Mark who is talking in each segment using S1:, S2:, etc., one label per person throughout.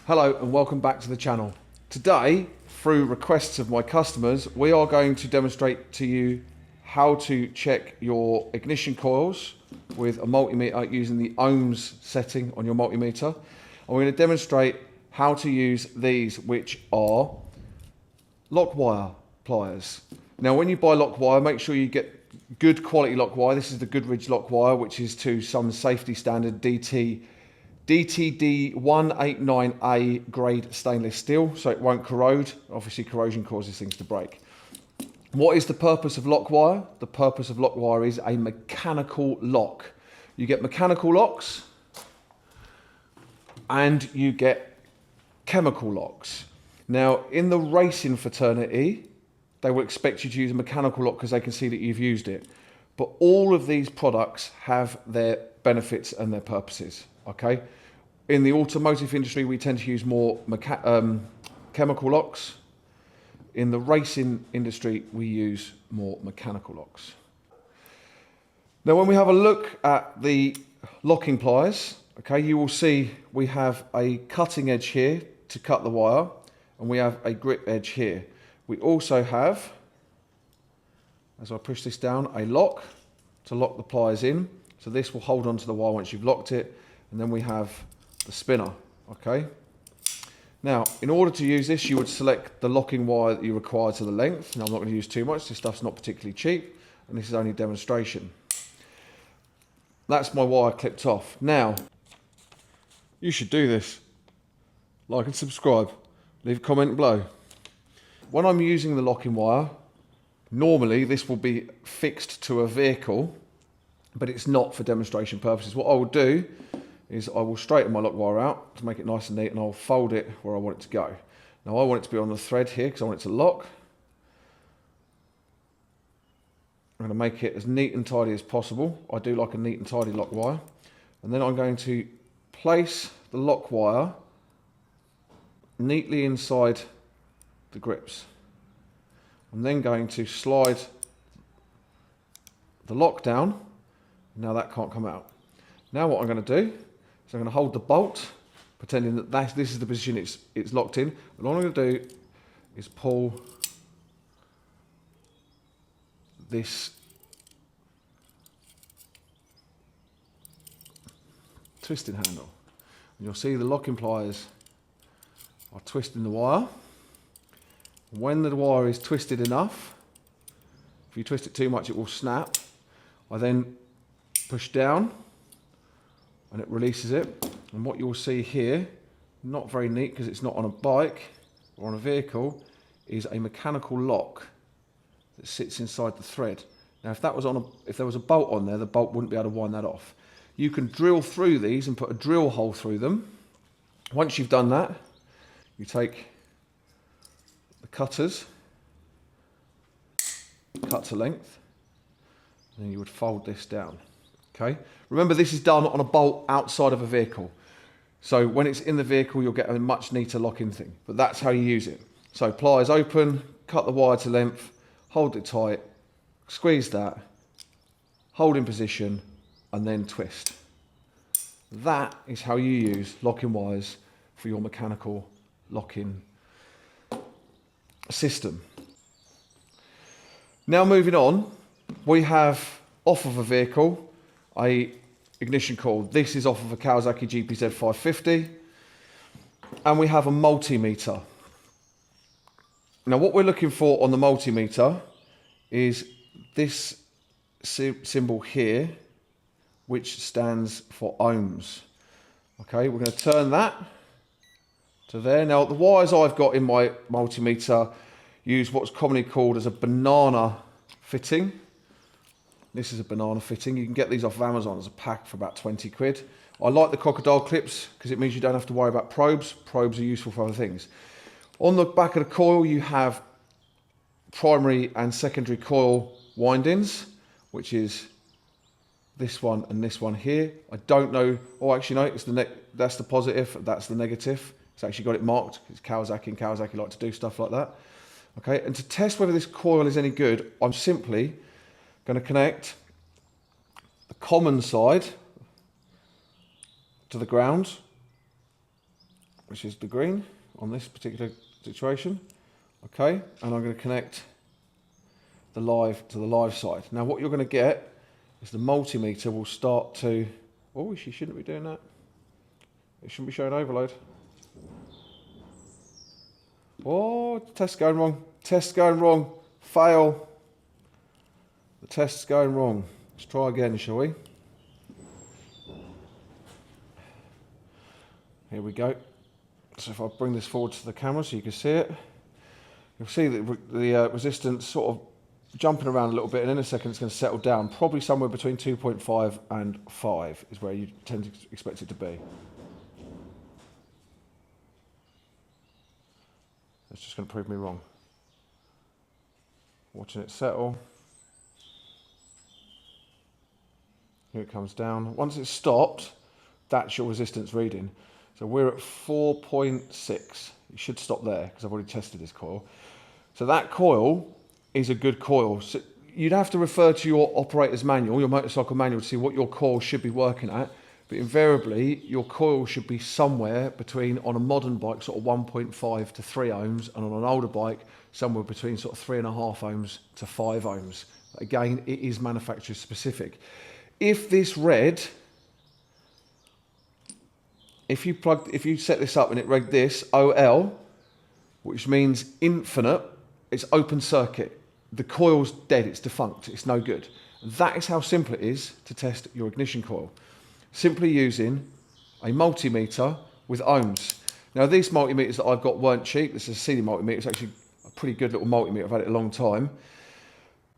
S1: Hello and welcome back to the channel. Today, through requests of my customers, we are going to demonstrate to you how to check your ignition coils with a multimeter using the ohms setting on your multimeter. And we're going to demonstrate how to use these, which are lock wire pliers. Now, when you buy lock wire, make sure you get good quality lock wire. This is the Goodridge lock wire, which is to some safety standard DTD 189A grade stainless steel, so it won't corrode. Obviously, corrosion causes things to break. What is the purpose of lock wire? The purpose of lock wire is a mechanical lock. You get mechanical locks and you get chemical locks. Now, in the racing fraternity, they will expect you to use a mechanical lock because they can see that you've used it. But all of these products have their benefits and their purposes, okay? In the automotive industry, we tend to use more chemical locks. In the racing industry, we use more mechanical locks. Now, when we have a look at the locking pliers, okay, you will see we have a cutting edge here to cut the wire, and we have a grip edge here. We also have, as I push this down, a lock to lock the pliers in. So this will hold onto the wire once you've locked it, and then we have the spinner, okay? Now, in order to use this, you would select the locking wire that you require to the length. Now, I'm not going to use too much. This stuff's not particularly cheap, and this is only demonstration. That's my wire clipped off. Now, you should do this. Like and subscribe. Leave a comment below. When I'm using the locking wire, normally this will be fixed to a vehicle, but it's not for demonstration purposes. What I will do is I will straighten my lock wire out to make it nice and neat, and I'll fold it where I want it to go. Now I want it to be on the thread here because I want it to lock. I'm going to make it as neat and tidy as possible. I do like a neat and tidy lock wire. And then I'm going to place the lock wire neatly inside the grips. I'm then going to slide the lock down. Now that can't come out. Now what I'm going to do is I'm going to hold the bolt, pretending that this is the position it's locked in. And all I'm going to do is pull this twisting handle. And you'll see the locking pliers are twisting the wire. When the wire is twisted enough, if you twist it too much, it will snap. I then push down and it releases it. And what you'll see here, not very neat because it's not on a bike or on a vehicle, is a mechanical lock that sits inside the thread. Now, if there was a bolt on there, the bolt wouldn't be able to wind that off. You can drill through these and put a drill hole through them. Once you've done that, you take the cutters, cut to length, and then you would fold this down. Okay. Remember, this is done on a bolt outside of a vehicle. So when it's in the vehicle, you'll get a much neater locking thing, but that's how you use it. So pliers open, cut the wire to length, hold it tight, squeeze that, hold in position, and then twist. That is how you use locking wires for your mechanical locking system. Now moving on, we have off of a vehicle a ignition coil. This is off of a Kawasaki GPZ 550, and we have a multimeter. Now what we're looking for on the multimeter is this symbol here, which stands for ohms. Okay, we're going to turn that to there. Now the wires I've got in my multimeter use what's commonly called as a banana fitting. This is a banana fitting. You can get these off of Amazon as a pack for about 20 quid. I like the crocodile clips because it means you don't have to worry about probes. Probes are useful for other things. On the back of the coil, you have primary and secondary coil windings, which is this one and this one here. I don't know. Oh, actually, no. It's that's the positive. That's the negative. It's actually got it marked. It's Kawasaki, and Kawasaki like to do stuff like that. Okay. And to test whether this coil is any good, I'm simply going to connect the common side to the ground which is the green on this particular situation. Okay, and I'm going to connect the live to the live side. Now what you're going to get is the multimeter will start to, oh, she shouldn't be doing that. It shouldn't be showing overload. Oh, test's going wrong. Test's going wrong. Fail. The test's going wrong. Let's try again, shall we? Here we go. So if I bring this forward to the camera so you can see it, you'll see that the resistance sort of jumping around a little bit, and in a second it's going to settle down, probably somewhere between 2.5 and 5 is where you tend to expect it to be. It's just going to prove me wrong. Watching it settle. Here it comes down. Once it's stopped, that's your resistance reading. So we're at 4.6. You should stop there because I've already tested this coil. So that coil is a good coil. So you'd have to refer to your operator's manual, your motorcycle manual, to see what your coil should be working at. But invariably, your coil should be somewhere between, on a modern bike, sort of 1.5 to 3 ohms, and on an older bike, somewhere between sort of 3.5 ohms to 5 ohms. Again, it is manufacturer specific. If this read, if you set this up and it read this, OL, which means infinite, it's open circuit. The coil's dead, it's defunct, it's no good. That is how simple it is to test your ignition coil. Simply using a multimeter with ohms. Now these multimeters that I've got weren't cheap. This is a CD multimeter. It's actually a pretty good little multimeter. I've had it a long time.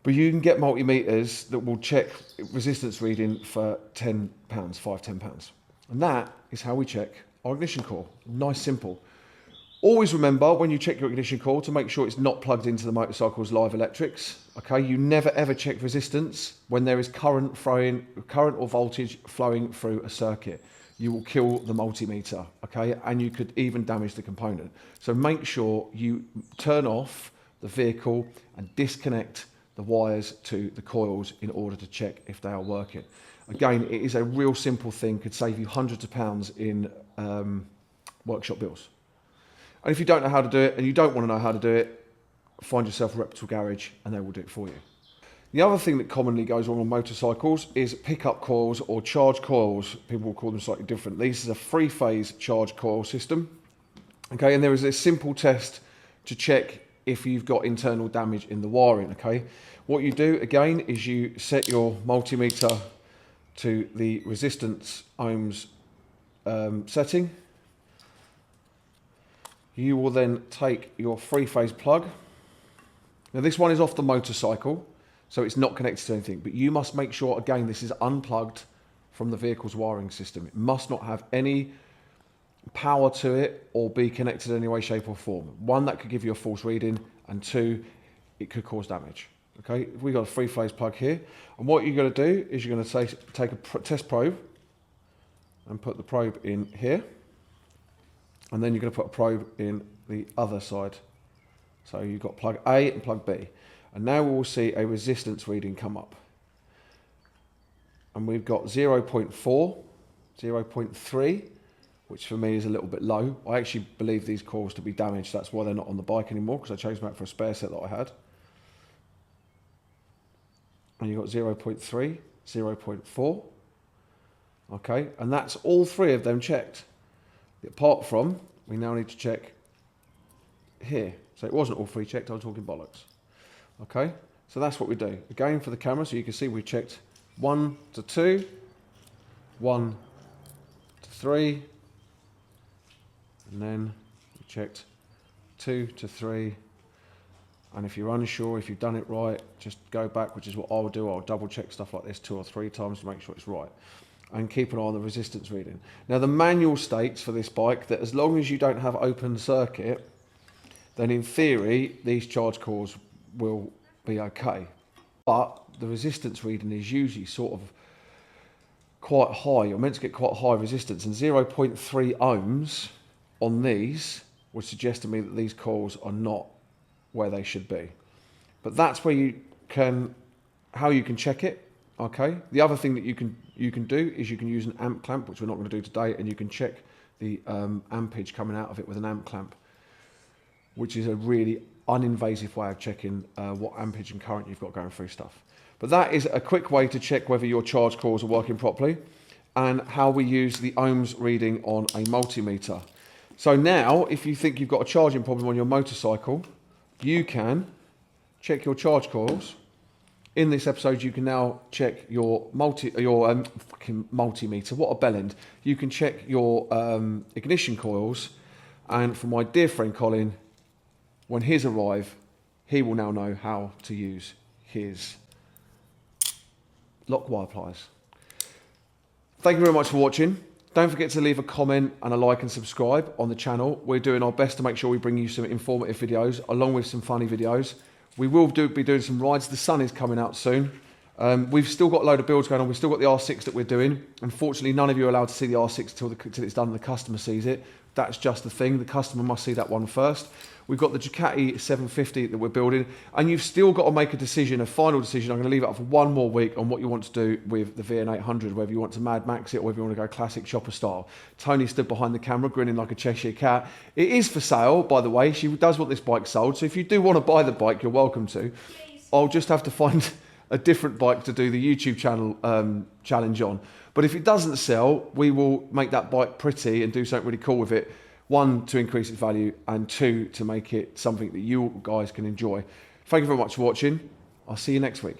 S1: But you can get multimeters that will check resistance reading for £10, £5–10. And that is how we check our ignition coil. Nice, simple. Always remember when you check your ignition coil to make sure it's not plugged into the motorcycle's live electrics. Okay, you never ever check resistance when there is current or voltage flowing through a circuit. You will kill the multimeter, okay, and you could even damage the component. So make sure you turn off the vehicle and disconnect the wires to the coils in order to check if they are working. Again, it is a real simple thing, could save you hundreds of pounds in workshop bills. And if you don't know how to do it, and you don't want to know how to do it, find yourself a reputable garage and they will do it for you. The other thing that commonly goes wrong on motorcycles is pickup coils or charge coils. People will call them slightly different. This is a 3-phase charge coil system. Okay, and there is a simple test to check if you've got internal damage in the wiring. Okay, what you do again is you set your multimeter to the resistance ohms setting. You will then take your 3-phase plug. Now this one is off the motorcycle, so it's not connected to anything, but you must make sure, again, this is unplugged from the vehicle's wiring system. It must not have any power to it or be connected in any way, shape or form. One, that could give you a false reading, and 2, it could cause damage. Okay, we've got a 3-phase plug here, and what you're going to do is you're going to take a test probe and put the probe in here. And then you're going to put a probe in the other side. So you've got plug A and plug B. And now we will see a resistance reading come up. And we've got 0.4, 0.3, which for me is a little bit low. I actually believe these coils to be damaged. That's why they're not on the bike anymore, because I changed them out for a spare set that I had. And you've got 0.3, 0.4. Okay, and that's all 3 of them checked. Apart from, we now need to check here. So it wasn't all 3 checked, I was talking bollocks. Okay, so that's what we do. Again, for the camera, so you can see we checked 1 to 2, 1 to 3, and then we checked 2 to 3. And if you're unsure, if you've done it right, just go back, which is what I'll do. I'll double check stuff like this 2 or 3 times to make sure it's right. And keep an eye on the resistance reading. Now the manual states for this bike that as long as you don't have open circuit, then in theory these charge coils will be okay. But the resistance reading is usually sort of quite high. You're meant to get quite high resistance, and 0.3 ohms on these would suggest to me that these coils are not where they should be. But that's where how you can check it. Okay. The other thing that you can do is you can use an amp clamp, which we're not going to do today, and you can check the ampage coming out of it with an amp clamp, which is a really uninvasive way of checking what ampage and current you've got going through stuff. But that is a quick way to check whether your charge coils are working properly and how we use the ohms reading on a multimeter. So now, if you think you've got a charging problem on your motorcycle, you can check your charge coils. In this episode, you can now check your fucking multimeter. What a bellend. You can check your ignition coils. And for my dear friend Colin, when his arrive, he will now know how to use his lock wire pliers. Thank you very much for watching. Don't forget to leave a comment and a like and subscribe on the channel. We're doing our best to make sure we bring you some informative videos along with some funny videos. We will be doing some rides. The sun is coming out soon. We've still got a load of builds going on. We've still got the R6 that we're doing. Unfortunately, none of you are allowed to see the R6 till it's done and the customer sees it. That's just the thing. The customer must see that one first. We've got the Ducati 750 that we're building, and you've still got to make a decision, a final decision. I'm going to leave it up for one more week on what you want to do with the VN800, whether you want to Mad Max it or whether you want to go classic chopper style. Tony stood behind the camera grinning like a Cheshire cat. It is for sale, by the way. She does want this bike sold, so if you do want to buy the bike, you're welcome to. I'll just have to find a different bike to do the YouTube channel challenge on. But if it doesn't sell, we will make that bike pretty and do something really cool with it. One, to increase its value, and two, to make it something that you guys can enjoy. Thank you very much for watching. I'll see you next week.